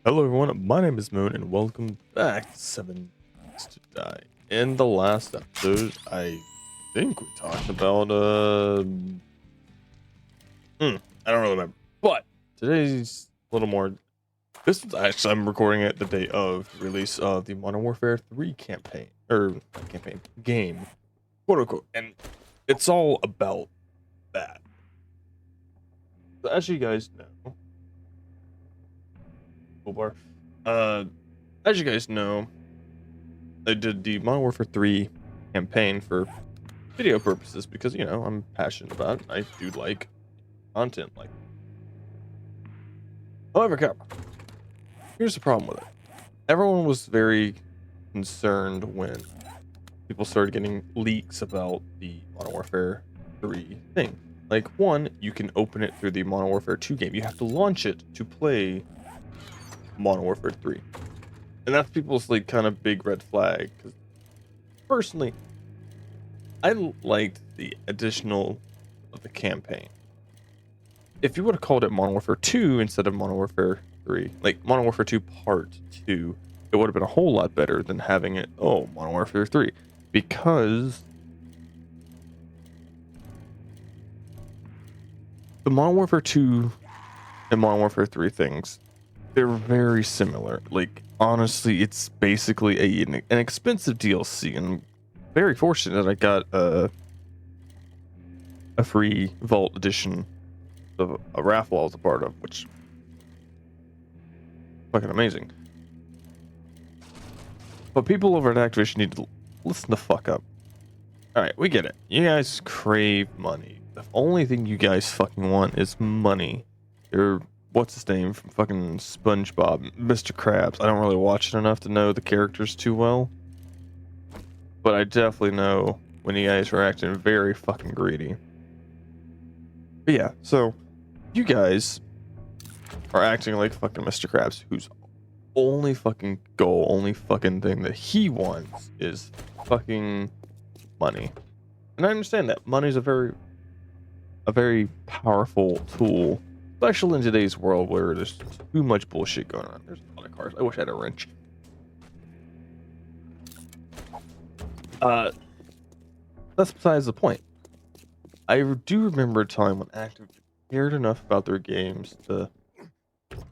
Hello everyone, my name is Moon and welcome back to 7 Days to Die. In the last episode, I think we talked about I don't really remember. But today's a little more. This is actually, I'm recording it the day of the release of the Modern Warfare 3 campaign, or not campaign, game, quote unquote. And it's all about that. So as you guys know, bar. As you guys know, I did the Modern Warfare 3 campaign for video purposes because, you know, I'm passionate about it. I do like content like that. However, here's the problem with it. Everyone was very concerned when people started getting leaks about the Modern Warfare 3 thing. Like, one, you can open it through the Modern Warfare 2 game. You have to launch it to play Modern Warfare 3, and that's people's like kind of big red flag. Because personally, I liked the additional of the campaign. If you would have called it Modern Warfare 2 instead of Modern Warfare 3, like Modern Warfare 2 Part 2, it would have been a whole lot better than having it Modern Warfare 3, because the Modern Warfare 2 and Modern Warfare 3 things, they're very similar. Like, honestly, it's basically an expensive DLC, and I'm very fortunate that I got a free Vault edition of a raffle I was a part of, which fucking amazing. But people over at Activision need to listen the fuck up. Alright, we get it. You guys crave money. The only thing you guys fucking want is money. You're what's his name from fucking SpongeBob, Mr. Krabs. I don't really watch it enough to know the characters too well, but I definitely know when you guys are acting very fucking greedy. But yeah, so you guys are acting like fucking Mr. Krabs, whose only fucking goal, only fucking thing that he wants is fucking money. And I understand that money is a very powerful tool, especially in today's world where there's too much bullshit going on. There's a lot of cars. I wish I had a wrench. That's besides the point. I do remember a time when Activision cared enough about their games to,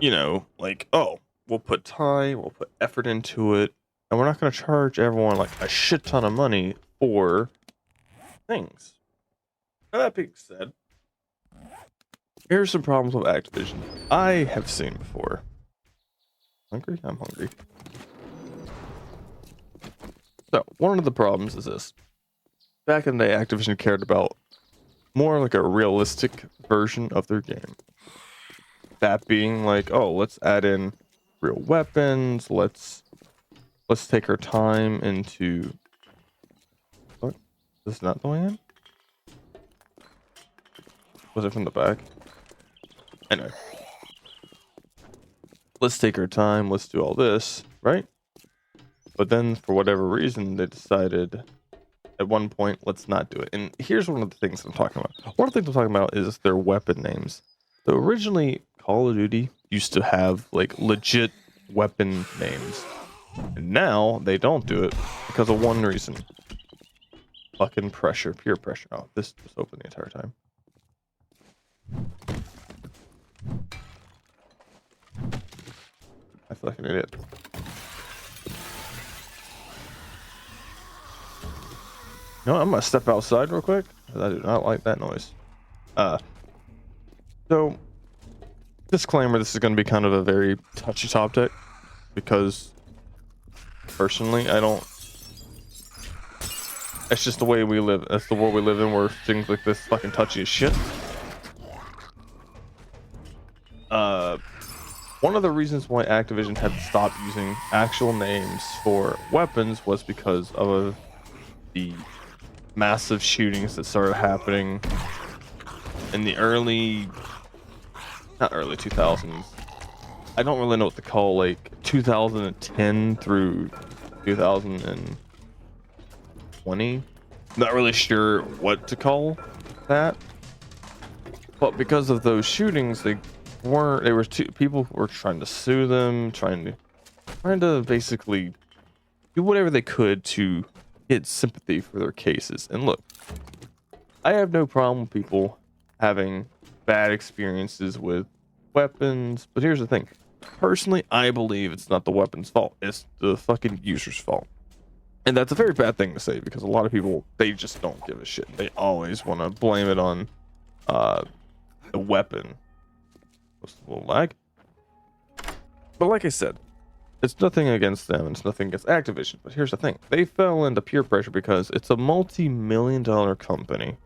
you know, like, we'll put time, we'll put effort into it, and we're not going to charge everyone like a shit ton of money for things. Now, that being said, here's some problems with Activision I have seen before. Hungry? I'm hungry. So, one of the problems is this. Back in the day, Activision cared about more like a realistic version of their game. That being like, let's add in real weapons, let's take our time into... What? This is not the way in? Was it from the back? Anyway, let's take our time, let's do all this, right? But then, for whatever reason, they decided at one point, let's not do it. And here's one of the things I'm talking about. One of the things I'm talking about is their weapon names. So originally, Call of Duty used to have, like, legit weapon names. And now, they don't do it because of one reason. Fucking pressure, peer pressure. Oh, this was open the entire time. I feel like an idiot. You know what, I'm gonna step outside real quick, because I do not like that noise. So, disclaimer, this is gonna be kind of a very touchy topic, because, personally, I don't... It's just the way we live. That's the world we live in, where things like this fucking touchy as shit. One of the reasons why Activision had to stop using actual names for weapons was because of the massive shootings that started happening in the not early 2000s. I don't really know what to call, like 2010 through 2020. Not really sure what to call that. But because of those shootings, they weren't. There were two people who were trying to sue them, trying to basically do whatever they could to get sympathy for their cases. And look, I have no problem with people having bad experiences with weapons, but here's the thing. Personally, I believe it's not the weapon's fault. It's the fucking user's fault. And that's a very bad thing to say because a lot of people, they just don't give a shit. They always want to blame it on the weapon. What's a little lag? But like I said, it's nothing against them. It's nothing against Activision. But here's the thing. They fell into peer pressure because it's a multi-million-dollar company.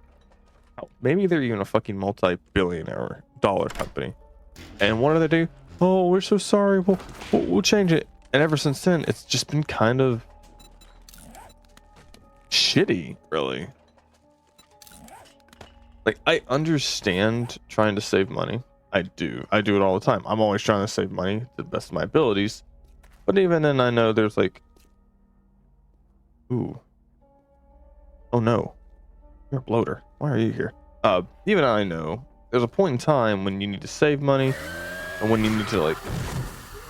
Maybe they're even a fucking multi-billionaire dollar company. And what do? Oh, we're so sorry. We'll change it. And ever since then, it's just been kind of shitty, really. Like, I understand trying to save money. I do it all the time. I'm always trying to save money to the best of my abilities. But even then, I know there's like, ooh, oh no, you're a bloater. Why are you here? Even I know there's a point in time when you need to save money, and when you need to like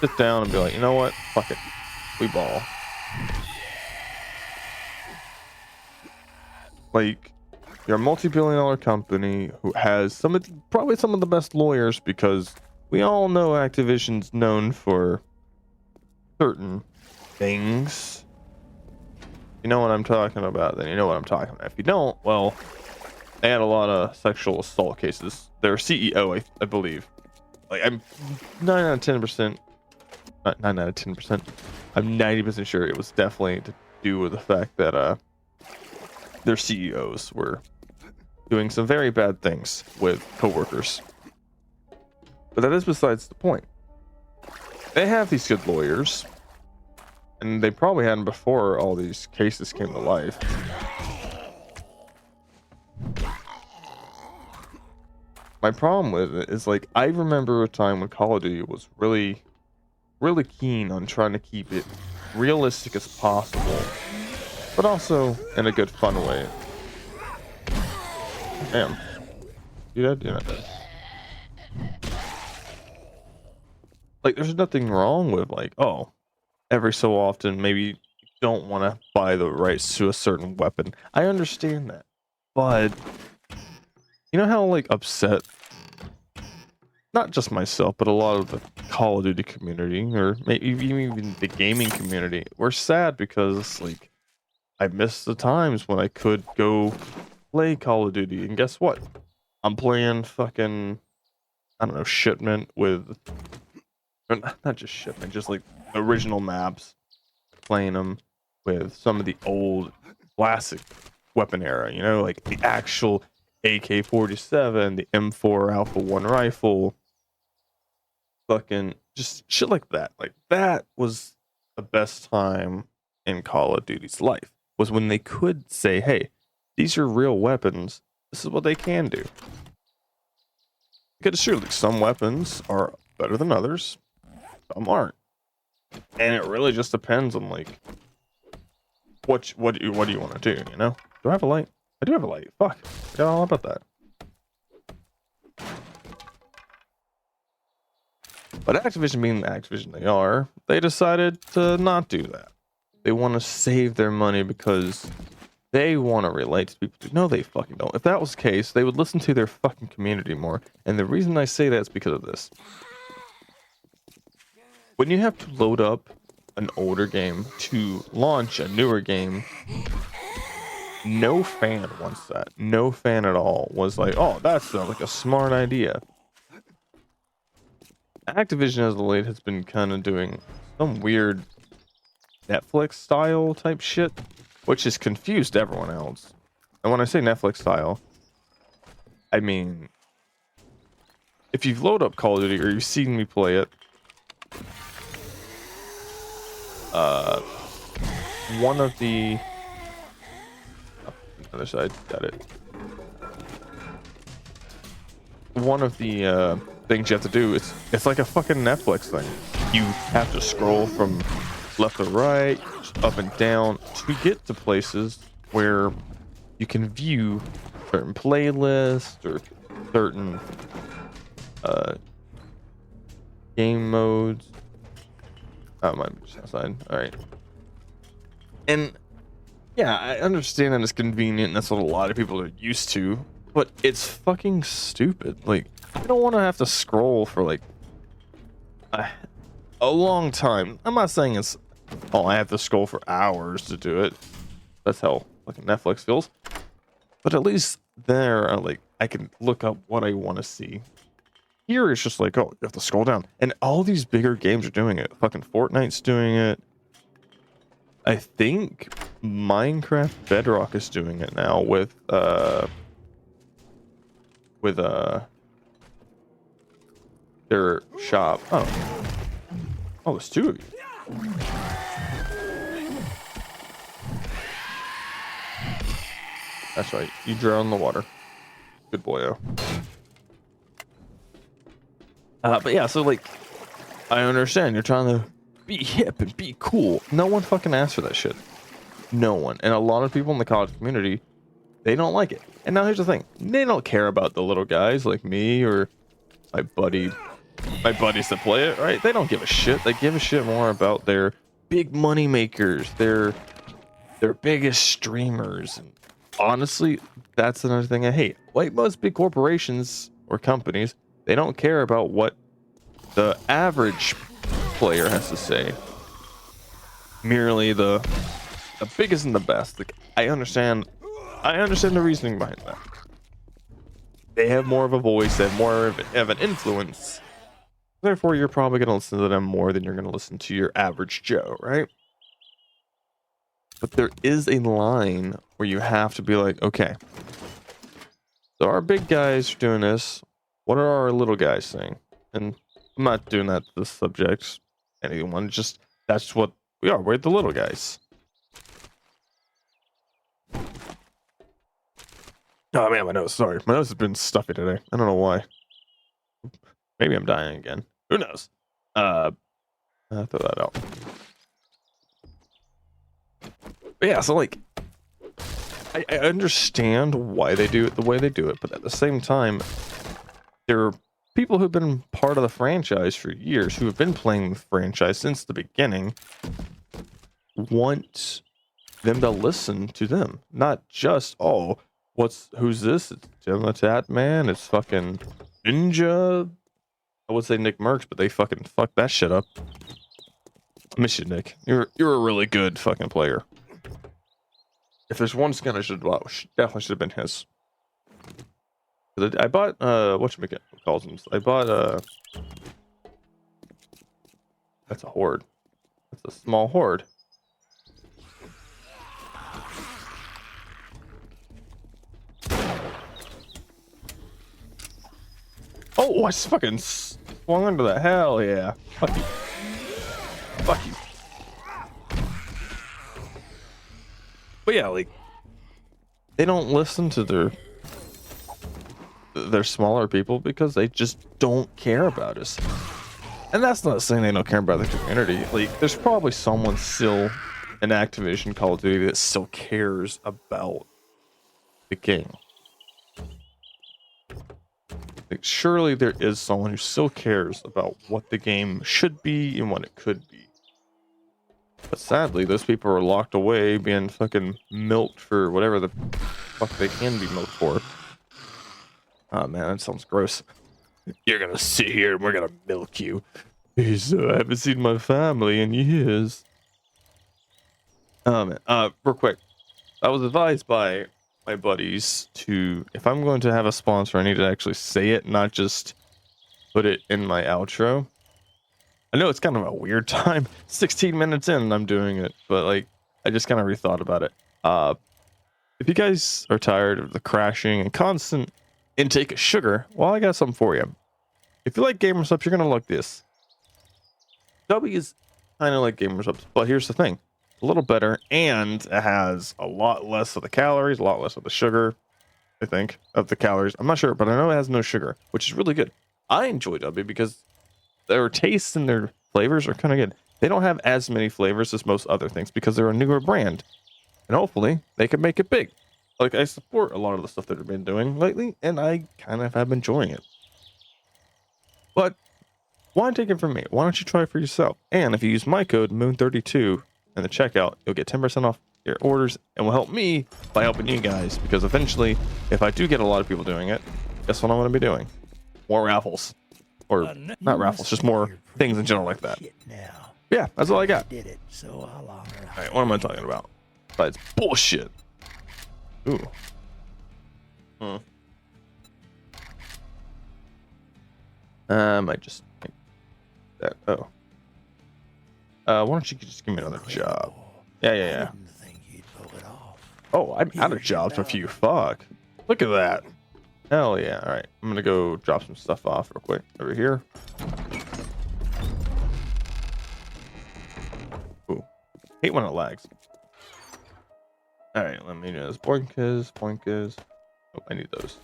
sit down and be like, you know what, fuck it, we ball. Like, you're a multi-billion-dollar company who has probably some of the best lawyers, because we all know Activision's known for certain things. You know what I'm talking about, then you know what I'm talking about. If you don't, well, they had a lot of sexual assault cases. Their CEO, I believe. Like, I'm 9 out of 10%, not 9 out of 10%, I'm 90% sure it was definitely to do with the fact that their CEOs were doing some very bad things with coworkers. But that is besides the point. They have these good lawyers, and they probably had them before all these cases came to life. My problem with it is, like, I remember a time when Call of Duty was really, really keen on trying to keep it realistic as possible, but also in a good, fun way. Damn. Do that? Do that. Like, there's nothing wrong with, like, oh, every so often, maybe you don't want to buy the rights to a certain weapon. I understand that. But, you know how, like, upset, not just myself, but a lot of the Call of Duty community, or maybe even the gaming community, we're sad because, like, I miss the times when I could go play Call of Duty, and guess what? I'm playing fucking, I don't know, Shipment with, or not just Shipment, just like original maps, playing them with some of the old classic weapon era, you know, like the actual AK-47, the M4 Alpha 1 rifle, fucking just shit like that. Like, that was the best time in Call of Duty's life, was when they could say, hey, these are real weapons, this is what they can do. Because surely some weapons are better than others, some aren't. And it really just depends on, like, what do you want to do, you know? Do I have a light? I do have a light. Fuck. I forgot all about that. But Activision, being the Activision they are, they decided to not do that. They want to save their money because they want to relate to people. No, they fucking don't. If that was the case, they would listen to their fucking community more. And the reason I say that is because of this. When you have to load up an older game to launch a newer game, no fan wants that. No fan at all was like, oh, that's like a smart idea. Activision as of late has been kind of doing some weird Netflix style type shit, which has confused everyone else. And when I say Netflix style, I mean, if you've loaded up Call of Duty or you've seen me play it, one of the other side, got it. One of the things you have to do is, it's like a fucking Netflix thing. You have to scroll from left to right, up and down, to get to places where you can view certain playlists or certain game modes. Oh, my just outside. All right. And yeah, I understand that it's convenient. And that's what a lot of people are used to, but it's fucking stupid. Like, I don't want to have to scroll for like a long time. I'm not saying it's, oh, I have to scroll for hours to do it. That's how fucking Netflix feels. But at least there, like, I can look up what I want to see. Here it's just like, oh, you have to scroll down. And all these bigger games are doing it. Fucking Fortnite's doing it. I think Minecraft Bedrock is doing it now with their shop. Oh, there's two of you. That's right. You drown in the water. Good boyo. But yeah, so like, I understand you're trying to be hip and be cool. No one fucking asks for that shit. No one. And a lot of people in the college community, they don't like it. And now here's the thing. They don't care about the little guys like me or my buddies that play it, right? They don't give a shit. They give a shit more about their big money makers, their biggest streamers. And honestly, that's another thing I hate. Like most big corporations or companies, they don't care about what the average player has to say. Merely the biggest and the best. Like, I understand the reasoning behind that. They have more of a voice, they have more of an influence. Therefore, you're probably going to listen to them more than you're going to listen to your average Joe, right? But there is a line where you have to be like, okay, so our big guys are doing this. What are our little guys saying? And I'm not doing that to the subject. Anyone, just that's what we are. We're the little guys. Oh man, my nose. Sorry, my nose has been stuffy today. I don't know why. Maybe I'm dying again. Who knows? I'll throw that out. But yeah, so like, I understand why they do it the way they do it, but at the same time, there are people who've been part of the franchise for years, who have been playing the franchise since the beginning, want them to listen to them, not just, oh, who's this? It's Jim the Tat Man, it's fucking Ninja. I would say Nick Merckx, but they fucking fucked that shit up. I miss you, Nick. You're a really good fucking player. If there's one skin I should have bought, definitely should have been his. I bought whatchamacallit. I bought that's a horde. That's a small horde. Oh, I just fucking swung into the hell, yeah. Fuck you. Fuck you. But yeah, like, they don't listen to their smaller people because they just don't care about us. And that's not saying they don't care about the community. Like, there's probably someone still in Activision Call of Duty that still cares about the game. Like, surely there is someone who still cares about what the game should be and what it could be. But sadly, those people are locked away being fucking milked for whatever the fuck they can be milked for. Oh man, that sounds gross. You're gonna sit here and we're gonna milk you. I haven't seen my family in years. Oh man, real quick. I was advised by my buddies to, if I'm going to have a sponsor, I need to actually say it, not just put it in my outro. I know it's kind of a weird time. 16 minutes in and I'm doing it, but like, I just kind of rethought about it. If you guys are tired of the crashing and constant intake of sugar, well, I got something for you. If you like Gamer Subs, you're gonna like this. W is kind of like Gamer Subs, but here's the thing: a little better, and it has a lot less of the calories, a lot less of the sugar. I think of the calories. I'm not sure, but I know it has no sugar, which is really good. I enjoy W because their tastes and their flavors are kind of good. They don't have as many flavors as most other things because they're a newer brand, and hopefully they can make it big. Like, I support a lot of the stuff that they've been doing lately, and I kind of have been enjoying it. But Why take it from me? Why don't you try it for yourself? And if you use my code Moon32 in the checkout, you'll get 10% off your orders and will help me by helping you guys. Because eventually, if I do get a lot of people doing it, guess what I'm going to be doing? More raffles. Or not raffles, just more things in general like that. Yeah, that's all I got. Alright, what am I talking about? Besides bullshit. Ooh. I might just make that. Oh. Why don't you just give me another job? Yeah. Oh, I'm out of jobs for you. Fuck. Look at that. Hell yeah. Alright, I'm gonna go drop some stuff off real quick over here. Ooh. Hate when it lags. Alright, let me do this. Boinkas. Oh, I need those.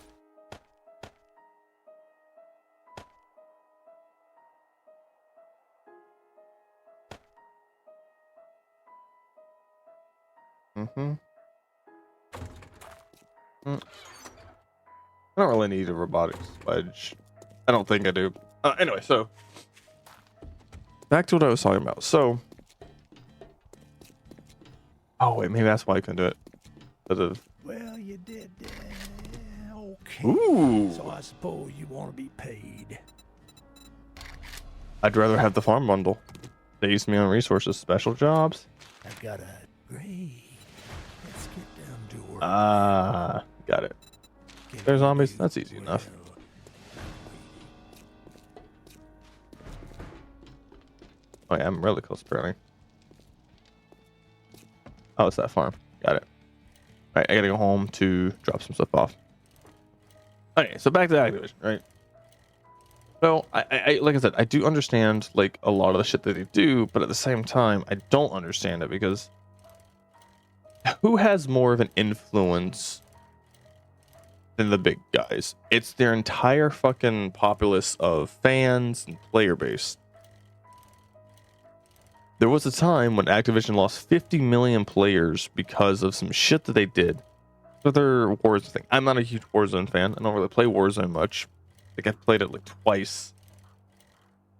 I don't really need a robotics wedge. I don't think I do. Anyway, so back to what I was talking about. So, oh wait, maybe that's why I couldn't do it. Well, you did. Okay. Ooh. So I suppose you want to be paid. I'd rather have the farm bundle. They use me on resources, special jobs. I've got a great. Let's get down to work. Got it. There's zombies. That's easy enough. Oh yeah, I'm really close apparently. Oh, it's that farm. Got it. Alright, I gotta go home to drop some stuff off. Okay, so back to Activision, right? So, I like I said, I do understand like a lot of the shit that they do, but at the same time, I don't understand it because who has more of an influence than the big guys? It's their entire fucking populace of fans and player base. There was a time when Activision lost 50 million players because of some shit that they did for their Warzone thing. I'm not a huge Warzone fan. I don't really play Warzone much. I think I played it like twice.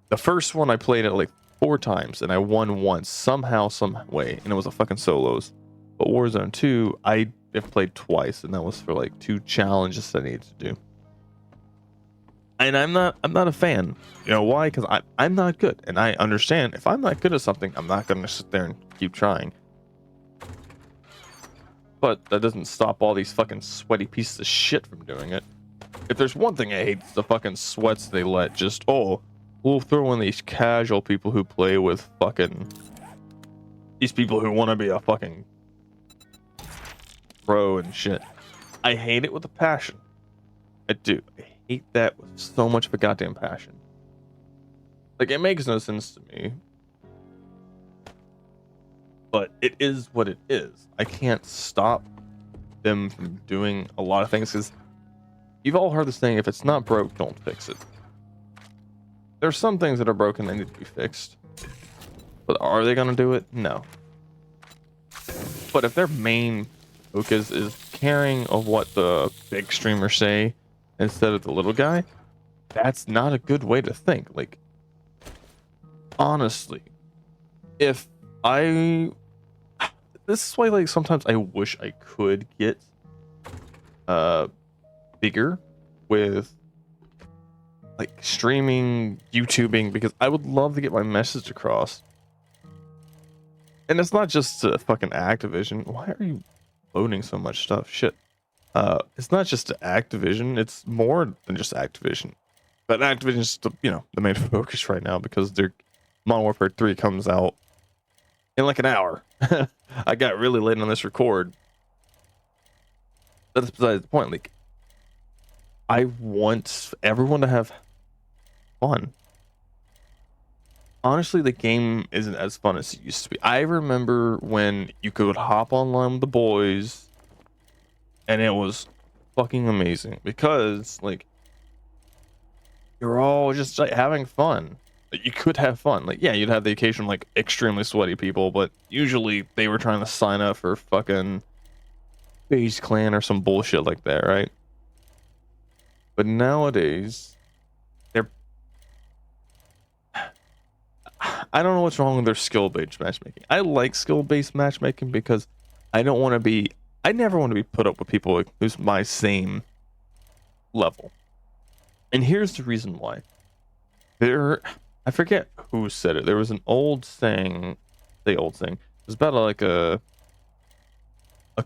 The first one I played it like 4 times and I won once somehow, some way, and it was a fucking solos. But Warzone 2, I have played twice, and that was for like 2 challenges that I needed to do. And I'm not a fan. You know why? Because I'm not good, and I understand if I'm not good at something, I'm not going to sit there and keep trying. But that doesn't stop all these fucking sweaty pieces of shit from doing it. If there's one thing I hate, it's the fucking sweats they let just, oh, we'll throw in these casual people who play with fucking these people who want to be a fucking pro and shit. I hate it with a passion. I do. I hate that with so much of a goddamn passion. Like, it makes no sense to me. But it is what it is. I can't stop them from doing a lot of things because you've all heard this thing, if it's not broke, don't fix it. There's some things that are broken that need to be fixed. But are they going to do it? No. But if their main focus is caring of what the big streamers say instead of the little guy, that's not a good way to think. Like, honestly, if I... This is why, like, sometimes I wish I could get bigger with like streaming, YouTubing, because I would love to get my message across. And it's not just fucking Activision. Why are you loading so much stuff? Shit. It's not just Activision. It's more than just Activision. But Activision's the, you know, the main focus right now because their Modern Warfare 3 comes out in like an hour. I got really late on this record. That's besides the point. Like, I want everyone to have fun. Honestly, the game isn't as fun as it used to be. I remember when you could hop online with the boys and it was fucking amazing because, like, you're all just like having fun. You could have fun. Like, yeah, you'd have the occasion like extremely sweaty people, but usually they were trying to sign up for fucking FaZe Clan or some bullshit like that, right? But nowadays, I don't know what's wrong with their skill-based matchmaking. I like skill-based matchmaking because I don't want to be. I never want to be put up with people who's my same level. And here's the reason why. I forget who said it. There was an old saying. The old saying. It was about like a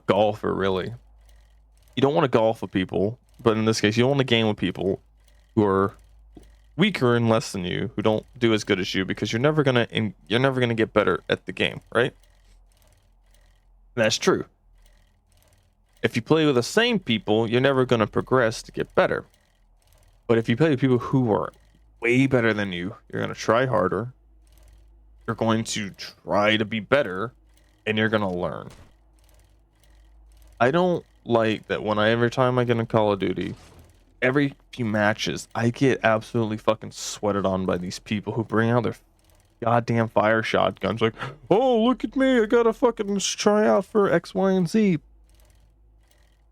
golfer, really. You don't want to golf with people, but in this case, you don't want to game with people who are weaker and less than you, who don't do as good as you, because you're never gonna get better at the game, right? And that's true. If you play with the same people, you're never gonna progress to get better. But if you play with people who are way better than you, you're gonna try harder. You're going to try to be better, and you're gonna learn. I don't like that every time I get in Call of Duty, every few matches, I get absolutely fucking sweated on by these people who bring out their goddamn fire shotguns. Like, oh, look at me, I gotta fucking try out for X, Y, and Z.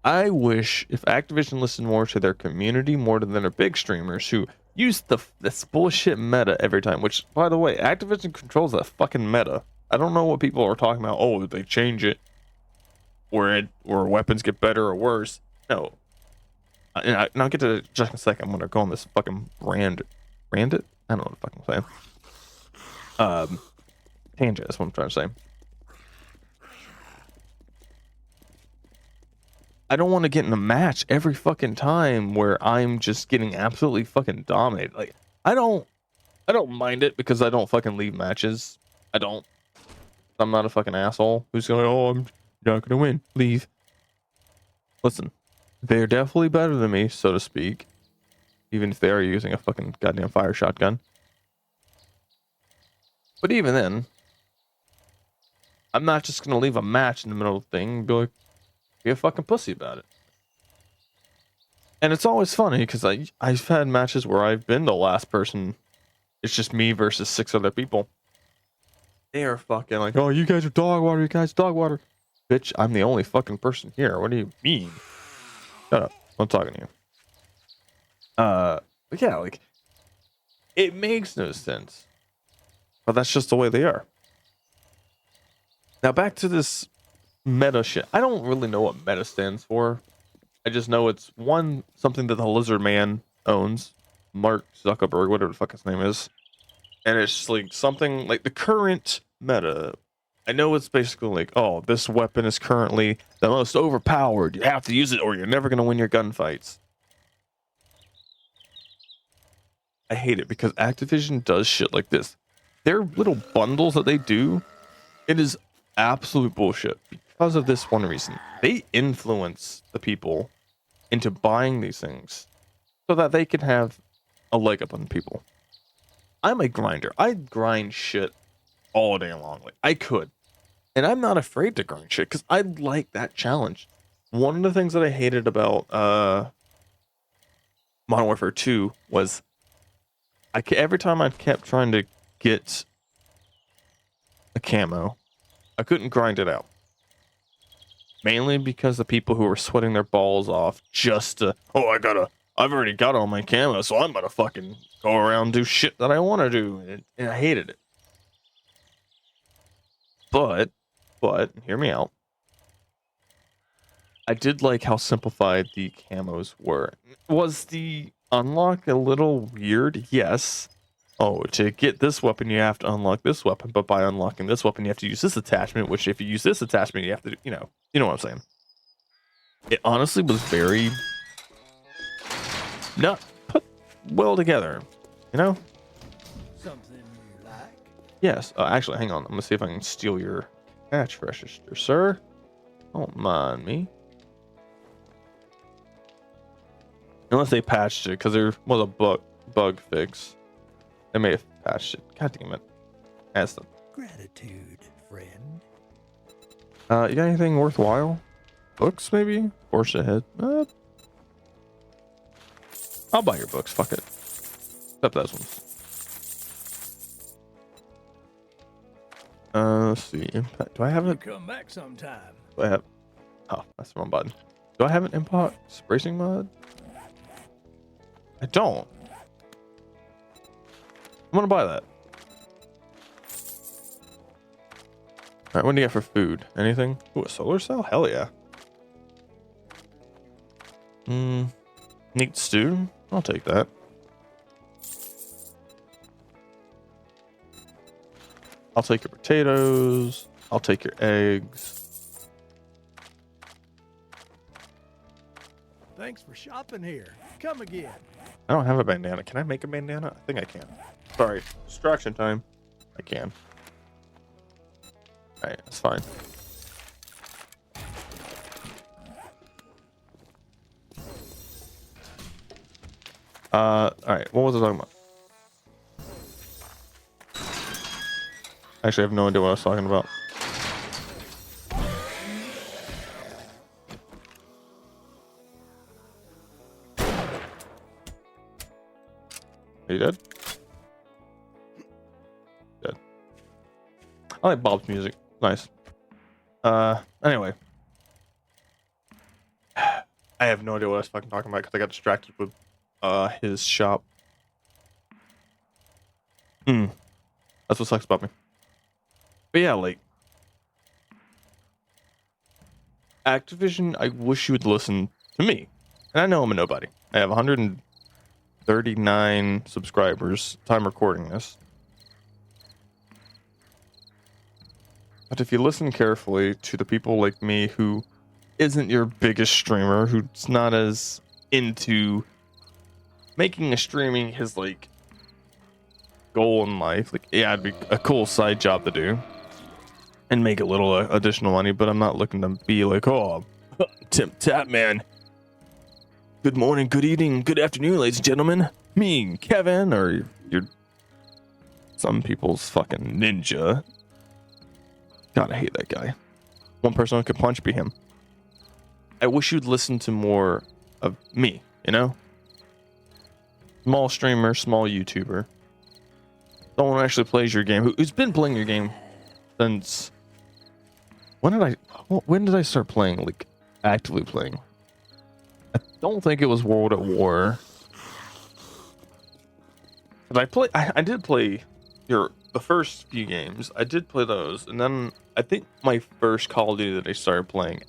I wish if Activision listened more to their community more than their big streamers who use this bullshit meta every time. Which, by the way, Activision controls that fucking meta. I don't know what people are talking about. Oh, they change it, or weapons get better or worse. No. And I'll get to it just in a second. I'm gonna go on this fucking brand it. I don't know what the fuck I'm saying. Tangent. That's what I'm trying to say. I don't want to get in a match every fucking time where I'm just getting absolutely fucking dominated. Like, I don't mind it because I don't fucking leave matches. I don't. I'm not a fucking asshole who's going, oh, I'm not gonna win. Leave. Listen, they're definitely better than me, so to speak. Even if they are using a fucking goddamn fire shotgun. But even then, I'm not just gonna leave a match in the middle of the thing and be like, be a fucking pussy about it. And it's always funny because I've had matches where I've been the last person. It's just me versus 6 other people. They are fucking like, oh, you guys are dog water, you guys are dog water. Bitch, I'm the only fucking person here. What do you mean? Shut up. I'm talking to you. But yeah, like, it makes no sense. But that's just the way they are. Now back to this meta shit. I don't really know what meta stands for. I just know it's something that the lizard man owns. Mark Zuckerberg, whatever the fuck his name is. And it's like something like the current meta. I know it's basically like, oh, this weapon is currently the most overpowered. You have to use it or you're never going to win your gunfights. I hate it because Activision does shit like this. Their little bundles that they do, it is absolute bullshit because of this one reason. They influence the people into buying these things so that they can have a leg up on people. I'm a grinder. I grind shit all day long. Like, I could. And I'm not afraid to grind shit because I like that challenge. One of the things that I hated about Modern Warfare 2 was every time I kept trying to get a camo, I couldn't grind it out. Mainly because the people who were sweating their balls off just to, I've already got all my camo, so I'm gonna fucking go around and do shit that I want to do. And I hated it. But, hear me out. I did like how simplified the camos were. Was the unlock a little weird? Yes. Oh, to get this weapon, you have to unlock this weapon, but by unlocking this weapon, you have to use this attachment, which if you use this attachment, you have to, you know what I'm saying. It honestly was very not put well together, you know? Something you like? Yes. Actually, hang on. I'm gonna see if I can steal your cash register, sir. Don't mind me. Unless they patched it, because there was a bug fix. They may have patched it. God damn it. Ask them. Gratitude, friend. You got anything worthwhile? Books, maybe? Force ahead. I'll buy your books. Fuck it. Except those ones. Let's see. Impact. Do I have it? Come back sometime. Do I have? Oh, that's the wrong button. Do I have an impact racing mod? I don't. I'm gonna buy that. Alright, what do you get for food? Anything? Ooh, a solar cell? Hell yeah. Neat stew? I'll take that. I'll take your potatoes. I'll take your eggs. Thanks for shopping here. Come again. I don't have a bandana. Can I make a bandana? I think I can. Sorry. Distraction time. I can. Alright, that's fine. Alright, what was I talking about? Actually, I have no idea what I was talking about. Are you dead? Dead. I like Bob's music. Nice. Anyway. I have no idea what I was fucking talking about because I got distracted with his shop. That's what sucks about me. But yeah, like Activision, I wish you would listen to me. And I know I'm a nobody. I have 139 subscribers time recording this. But if you listen carefully to the people like me who isn't your biggest streamer, who's not as into making a streaming his like goal in life, like yeah, it'd be a cool side job to do and make a little additional money, but I'm not looking to be like, oh, Tim Tap Man. Good morning, good evening, good afternoon, ladies and gentlemen. Me, Kevin, or you're some people's fucking ninja. God, I hate that guy. One person who could punch be him. I wish you'd listen to more of me, you know? Small streamer, small YouTuber. Someone who actually plays your game, who's been playing your game since... When did I start playing, like, actively playing? I don't think it was World at War. But I did play the first few games. I did play those, and then I think my first Call of Duty that I started playing,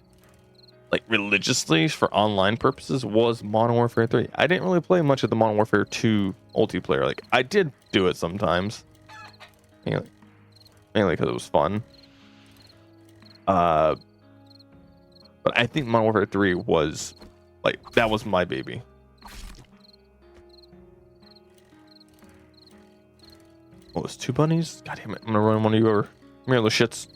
like religiously for online purposes, was Modern Warfare 3. I didn't really play much of the Modern Warfare 2 multiplayer. Like I did do it sometimes, mainly because it was fun. But I think Modern Warfare 3 was like that was my baby. Oh, it's two bunnies? God damn it. I'm gonna run one of you over. Come here, little shits.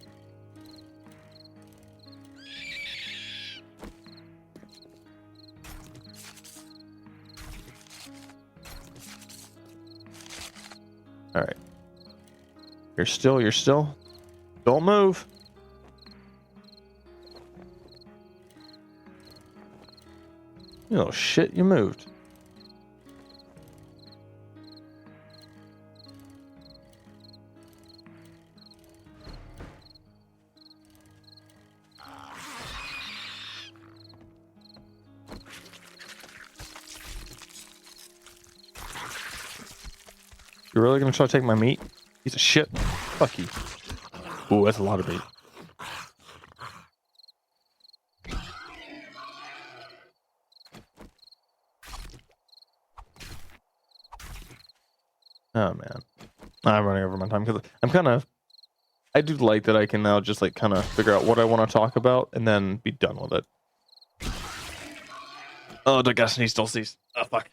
Alright. You're still. Don't move. You little shit, you moved. You're really gonna try to take my meat? Piece of shit. Fuck you. Ooh, that's a lot of meat. Oh man. I'm running over my time because I do like that I can now just like kind of figure out what I want to talk about and then be done with it. Oh, the Destiny still sees. Oh fuck.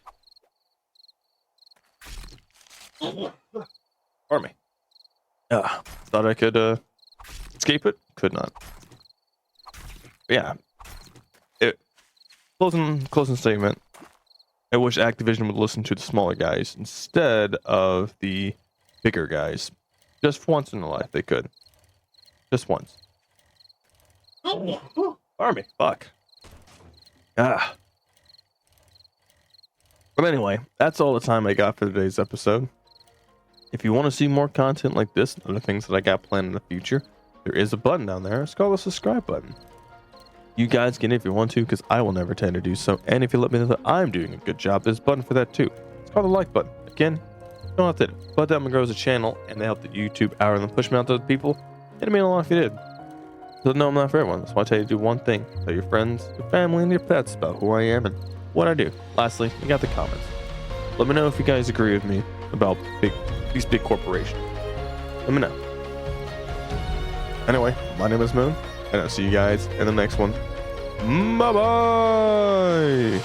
Pardon me. Thought I could escape it. Could not. But yeah. Closing statement. I wish Activision would listen to the smaller guys instead of the bigger guys. Just once in their life, they could. Just once. Pardon me. Fuck. But anyway, that's all the time I got for today's episode. If you want to see more content like this and other things that I got planned in the future, there is a button down there. It's called the subscribe button. You guys can if you want to, because I will never tend to do so. And if you let me know that I'm doing a good job, there's a button for that too. It's called the like button. Again, you don't have to, but that grows the channel and they help the YouTube algorithm push me out to other people. it'd mean a lot if you did. So no, I'm not for everyone. That's why I tell you to do one thing. Tell your friends, your family, and your pets about who I am and what I do. Lastly, you got the comments. Let me know if you guys agree with me about these big corporations. Let me know. Anyway, my name is Moon, and I'll see you guys in the next one. Bye-bye!